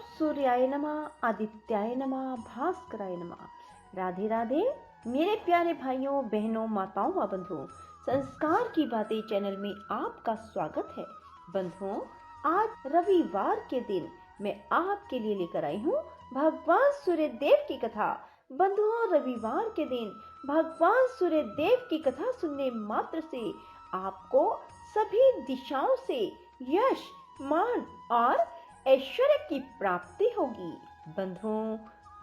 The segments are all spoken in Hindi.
सूर्याय नमः आदित्याय नमः भास्कराय नमः। राधे राधे मेरे प्यारे भाइयों बहनों माताओं व बंधुओं, संस्कार की बातें चैनल में आपका स्वागत है। बंधुओं, आज रविवार के दिन मैं आपके लिए लेकर आई हूँ भगवान सूर्य देव की कथा। बंधुओं, रविवार के दिन भगवान सूर्य देव की कथा सुनने मात्र से आपको सभी दिशाओं से यश, मान और ऐश्वर्य की प्राप्ति होगी। बंधुओं,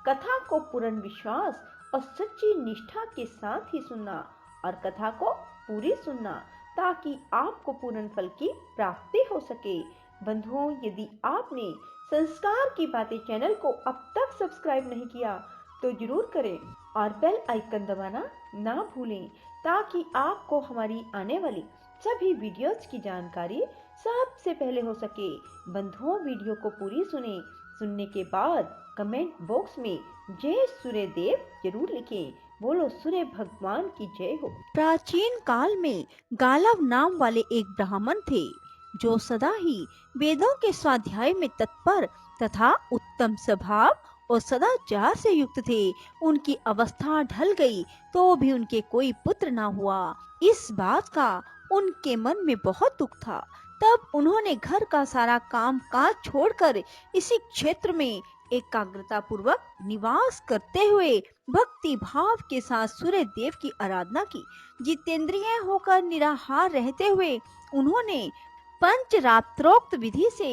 कथा को पूर्ण विश्वास और सच्ची निष्ठा के साथ ही सुनना और कथा को पूरी सुनना ताकि आपको पूर्ण फल की प्राप्ति हो सके। बंधुओं, यदि आपने संस्कार की बातें चैनल को अब तक सब्सक्राइब नहीं किया तो जरूर करें और बेल आइकन दबाना ना भूलें ताकि आपको हमारी आने वाली सभी वीडियोज की जानकारी सबसे पहले हो सके। बंधुओं, वीडियो को पूरी सुनने के बाद कमेंट बॉक्स में जय सूर्य देव जरूर लिखें। बोलो सूर्य भगवान की जय हो। प्राचीन काल में गालव नाम वाले एक ब्राह्मण थे जो सदा ही वेदों के स्वाध्याय में तत्पर तथा उत्तम स्वभाव और सदाचार से युक्त थे। उनकी अवस्था ढल गई तो भी उनके कोई पुत्र न हुआ। इस बात का उनके मन में बहुत दुख था। तब उन्होंने घर का सारा काम काज छोड़कर इसी क्षेत्र में एकाग्रता पूर्वक निवास करते हुए भक्ति भाव के साथ सूर्य देव की आराधना की। जितेंद्रिय होकर निराहार रहते हुए उन्होंने पंचरात्रोक्त विधि से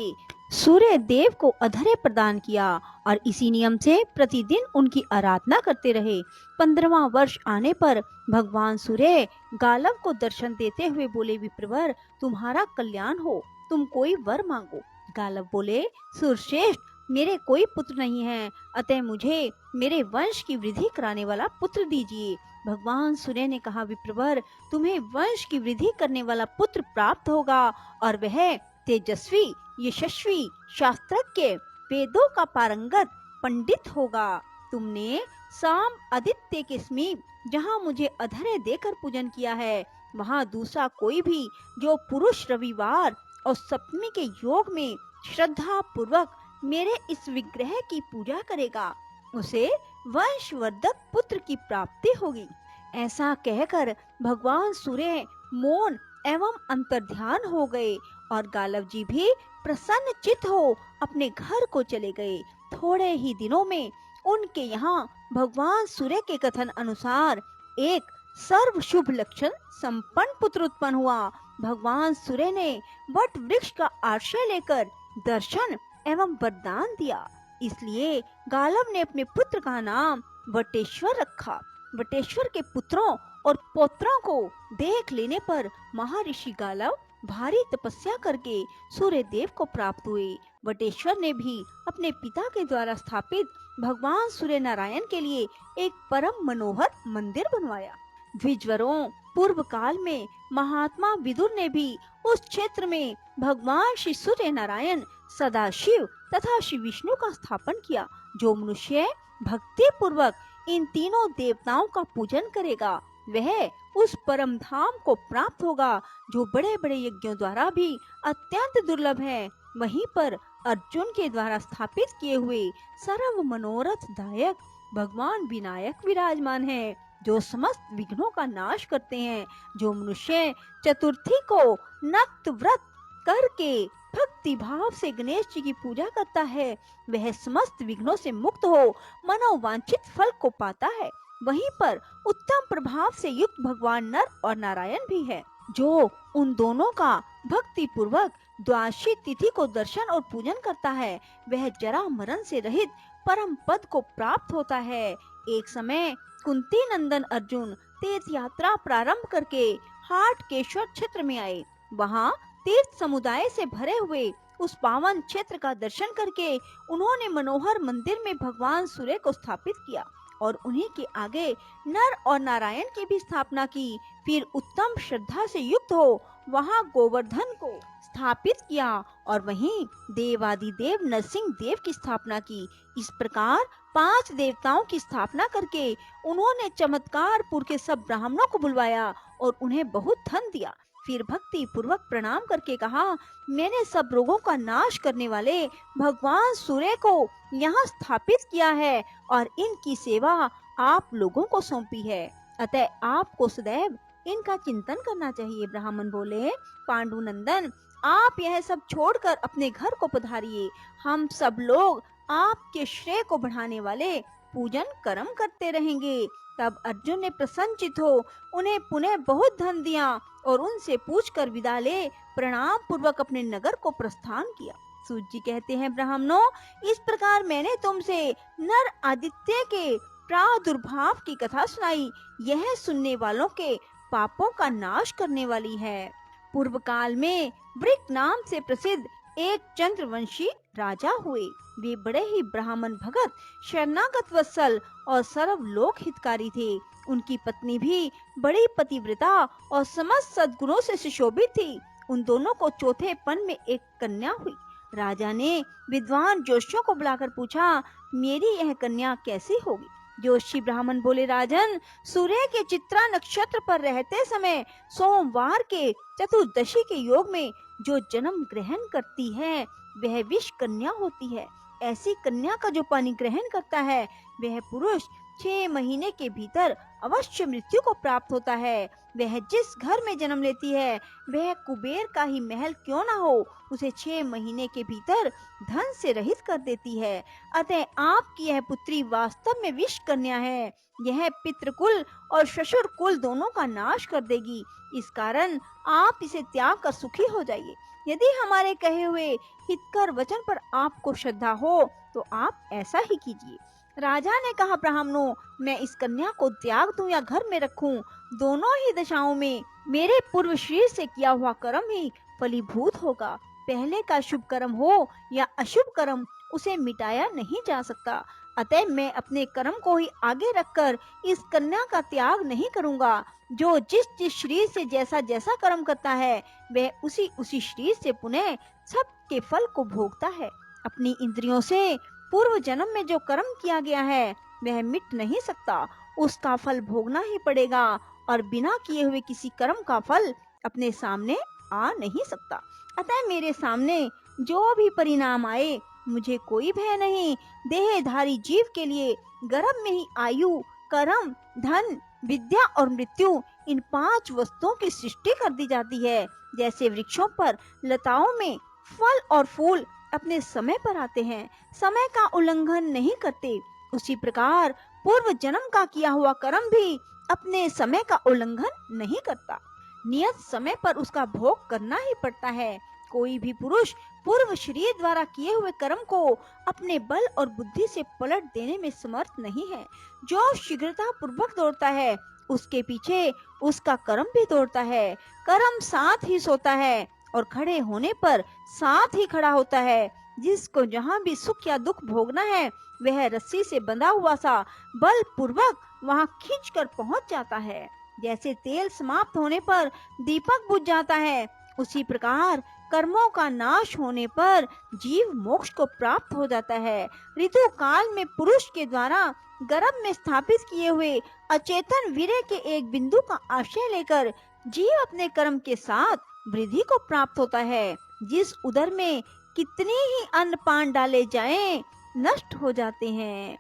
सूर्य देव को अधर्य प्रदान किया और इसी नियम से प्रतिदिन उनकी आराधना करते रहे। 15वां वर्ष आने पर भगवान सूर्य गालव को दर्शन देते हुए बोले, विप्रवर, तुम्हारा कल्याण हो, तुम कोई वर मांगो। गालव बोले, सूर्यश्रेष्ठ, मेरे कोई पुत्र नहीं है, अतः मुझे मेरे वंश की वृद्धि कराने वाला पुत्र दीजिए। भगवान सूर्य ने कहा, विप्रवर, तुम्हें वंश की वृद्धि करने वाला पुत्र प्राप्त होगा और वह तेजस्वी, यशस्वी, शास्त्रज्ञ, वेदों का पारंगत पंडित होगा। तुमने शाम आदित्य के समीप जहाँ मुझे अधर्य देकर पूजन किया है, वहाँ दूसरा कोई भी जो पुरुष रविवार और सप्तमी के योग में श्रद्धा पूर्वक मेरे इस विग्रह की पूजा करेगा, उसे वंशवर्धक पुत्र की प्राप्ति होगी। ऐसा कहकर भगवान सूर्य मौन एवं अंतर्ध्यान हो गए और गालव जी भी प्रसन्न चित्त हो अपने घर को चले गए। थोड़े ही दिनों में उनके यहाँ भगवान सूर्य के कथन अनुसार एक सर्व शुभ लक्षण संपन्न पुत्र उत्पन्न हुआ। भगवान सूर्य ने वट वृक्ष का आश्रय लेकर दर्शन एवं वरदान दिया, इसलिए गालव ने अपने पुत्र का नाम वटेश्वर रखा। वटेश्वर के पुत्रों और पौत्रों को देख लेने पर महर्षि गालव भारी तपस्या करके सूर्य देव को प्राप्त हुए। वटेश्वर ने भी अपने पिता के द्वारा स्थापित भगवान सूर्य नारायण के लिए एक परम मनोहर मंदिर बनवाया। द्विजवरों, पूर्व काल में महात्मा विदुर ने भी उस क्षेत्र में भगवान श्री सूर्य नारायण, सदाशिव तथा श्री विष्णु का स्थापन किया। जो मनुष्य भक्ति पूर्वक इन तीनों देवताओं का पूजन करेगा वह उस परम धाम को प्राप्त होगा जो बड़े बड़े यज्ञों द्वारा भी अत्यंत दुर्लभ है। वहीं पर अर्जुन के द्वारा स्थापित किए हुए सर्व मनोरथ दायक भगवान विनायक विराजमान है, जो समस्त विघ्नों का नाश करते हैं। जो मनुष्य चतुर्थी को नक्त व्रत करके भक्ति भाव से गणेश जी की पूजा करता है वह समस्त विघ्नों से मुक्त हो मनोवांछित फल को पाता है। वहीं पर उत्तम प्रभाव से युक्त भगवान नर और नारायण भी है, जो उन दोनों का भक्ति पूर्वक द्वादशी तिथि को दर्शन और पूजन करता है वह जरा मरण से रहित परम पद को प्राप्त होता है। एक समय कुंती नंदन अर्जुन तीर्थ यात्रा प्रारंभ करके हाटकेश्वर क्षेत्र में आए। वहाँ तीर्थ समुदाय से भरे हुए उस पावन क्षेत्र का दर्शन करके उन्होंने मनोहर मंदिर में भगवान सूर्य को स्थापित किया और उन्हीं के आगे नर और नारायण की भी स्थापना की। फिर उत्तम श्रद्धा से युक्त हो वहाँ गोवर्धन को स्थापित किया और वहीं देवादिदेव नरसिंह देव की स्थापना की। इस प्रकार 5 देवताओं की स्थापना करके उन्होंने चमत्कारपुर के सब ब्राह्मणों को बुलवाया और उन्हें बहुत धन दिया। फिर भक्ति पूर्वक प्रणाम करके कहा, मैंने सब रोगों का नाश करने वाले भगवान सूर्य को यहाँ स्थापित किया है और इनकी सेवा आप लोगों को सौंपी है, अतः आपको सदैव इनका चिंतन करना चाहिए। ब्राह्मण बोले, पांडुनंदन, आप यह सब छोड़कर अपने घर को पधारिए। हम सब लोग आपके श्रेय को बढ़ाने वाले पूजन कर्म करते रहेंगे। तब अर्जुन ने प्रसन्नचित हो उन्हें पुनः बहुत धन दिया और उनसे पूछकर विदा ले प्रणाम पूर्वक अपने नगर को प्रस्थान किया। सूत जी कहते हैं, ब्राह्मणों, इस प्रकार मैंने तुमसे नर आदित्य के प्रादुर्भाव की कथा सुनाई। यह सुनने वालों के पापों का नाश करने वाली है। पूर्व काल में वृक नाम से प्रसिद्ध एक चंद्रवंशी राजा हुए। वे बड़े ही ब्राह्मण भगत, शरणागत वत्सल और सर्वलोक हितकारी थे। उनकी पत्नी भी बड़ी पतिव्रता और समस्त सद्गुणों से सुशोभित थी। उन दोनों को चौथे पन में एक कन्या हुई। राजा ने विद्वान जोशियों को बुलाकर पूछा, मेरी यह कन्या कैसी होगी? जोशी ब्राह्मण बोले, राजन, सूर्य के चित्रा नक्षत्र पर रहते समय सोमवार के चतुर्दशी के योग में जो जन्म ग्रहण करती है वह विष कन्या होती है। ऐसी कन्या का जो पानी ग्रहण करता है वह पुरुष 6 महीने के भीतर अवश्य मृत्यु को प्राप्त होता है। वह जिस घर में जन्म लेती है वह कुबेर का ही महल क्यों न हो, उसे 6 महीने के भीतर धन से रहित कर देती है। अतः आपकी यह पुत्री वास्तव में विष कन्या है। यह पितृकुल और ससुर कुल दोनों का नाश कर देगी। इस कारण आप इसे त्याग कर सुखी हो जाइए। यदि हमारे कहे हुए हितकर वचन पर आपको श्रद्धा हो तो आप ऐसा ही कीजिए। राजा ने कहा, ब्राह्मणों, मैं इस कन्या को त्याग दूं या घर में रखूं, दोनों ही दशाओं में मेरे पूर्व शरीर से किया हुआ कर्म ही फलीभूत होगा। पहले का शुभ कर्म हो या अशुभ कर्म, उसे मिटाया नहीं जा सकता। अतः मैं अपने कर्म को ही आगे रखकर इस कन्या का त्याग नहीं करूंगा। जो जिस जिस शरीर से जैसा जैसा कर्म करता है वह उसी उसी शरीर से पुनः सब के फल को भोगता है। अपनी इंद्रियों से पूर्व जन्म में जो कर्म किया गया है वह मिट नहीं सकता, उसका फल भोगना ही पड़ेगा और बिना किए हुए किसी कर्म का फल अपने सामने आ नहीं सकता। अतः मेरे सामने जो भी परिणाम आए मुझे कोई भय नहीं। देहधारी जीव के लिए गर्भ में ही आयु, कर्म, धन, विद्या और मृत्यु, इन 5 वस्तुओं की सृष्टि कर दी जाती है। जैसे वृक्षों पर लताओं में फल और फूल अपने समय पर आते हैं, समय का उल्लंघन नहीं करते, उसी प्रकार पूर्व जन्म का किया हुआ कर्म भी अपने समय का उल्लंघन नहीं करता। नियत समय पर उसका भोग करना ही पड़ता है। कोई भी पुरुष पूर्व शरीर द्वारा किए हुए कर्म को अपने बल और बुद्धि से पलट देने में समर्थ नहीं है। जो शीघ्रता पूर्वक दौड़ता है उसके पीछे उसका कर्म भी दौड़ता है। कर्म साथ ही सोता है और खड़े होने पर साथ ही खड़ा होता है। जिसको जहाँ भी सुख या दुख भोगना है वह रस्सी से बंधा हुआ सा बल पूर्वक वहाँ खींच कर पहुँच जाता है। जैसे तेल समाप्त होने पर दीपक बुझ जाता है, उसी प्रकार कर्मों का नाश होने पर जीव मोक्ष को प्राप्त हो जाता है। ऋतु काल में पुरुष के द्वारा गर्भ में स्थापित किए हुए अचेतन वीर्य के एक बिंदु का आश्रय लेकर जीव अपने कर्म के साथ वृद्धि को प्राप्त होता है। जिस उदर में कितने ही अन्न पान डाले जाएं, नष्ट हो जाते हैं,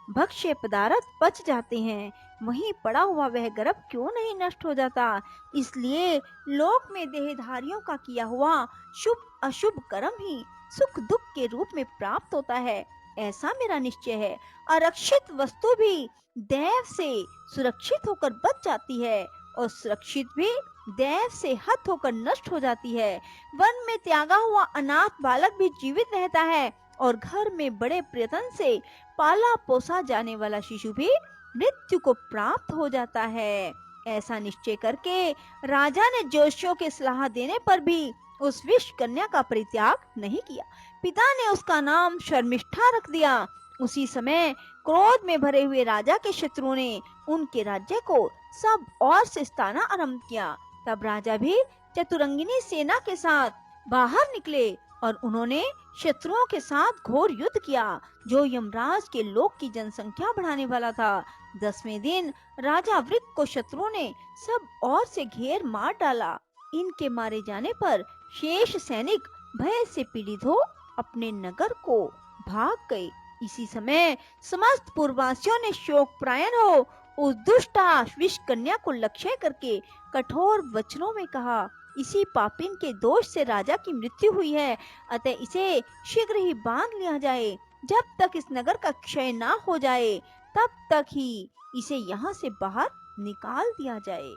भक्ष्य पदार्थ पच जाते हैं, वहीं पड़ा हुआ वह गर्भ क्यों नहीं नष्ट हो जाता। इसलिए लोक में देहधारियों का किया हुआ शुभ अशुभ कर्म ही सुख दुख के रूप में प्राप्त होता है, ऐसा मेरा निश्चय है। आरक्षित वस्तु भी दैव से सुरक्षित होकर बच जाती है और सुरक्षित भी दैव से हत होकर नष्ट हो जाती है। वन में त्यागा हुआ अनाथ बालक भी जीवित रहता है और घर में बड़े प्रयत्न से पाला पोसा जाने वाला शिशु भी मृत्यु को प्राप्त हो जाता है। ऐसा निश्चय करके राजा ने जोशियों के सलाह देने पर भी उस विष कन्या का परित्याग नहीं किया। पिता ने उसका नाम शर्मिष्ठा रख दिया। उसी समय क्रोध में भरे हुए राजा के शत्रुओं ने उनके राज्य को सब ओर से सताना आरंभ किया। तब राजा भी चतुरंगिनी सेना के साथ बाहर निकले और उन्होंने शत्रुओं के साथ घोर युद्ध किया, जो यमराज के लोक की जनसंख्या बढ़ाने वाला था। 10वें दिन राजा वृक को शत्रुओं ने सब ओर से घेर मार डाला इनके मारे जाने पर शेष सैनिक भय से पीड़ित हो अपने नगर को भाग गए। इसी समय समस्त पूर्ववासियों ने शोक प्रायण हो उस दुष्ट विषकन्या को लक्ष्य करके कठोर वचनों में कहा, इसी पापिन के दोष से राजा की मृत्यु हुई है, अतः इसे शीघ्र ही बांध लिया जाए। जब तक इस नगर का क्षय ना हो जाए तब तक ही इसे यहाँ से बाहर निकाल दिया जाए।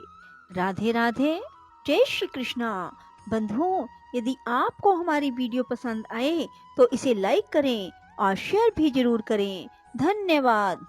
राधे राधे, जय श्री कृष्णा। बंधुओं, यदि आपको हमारी वीडियो पसंद आए तो इसे लाइक करें और शेयर भी जरूर करें। धन्यवाद।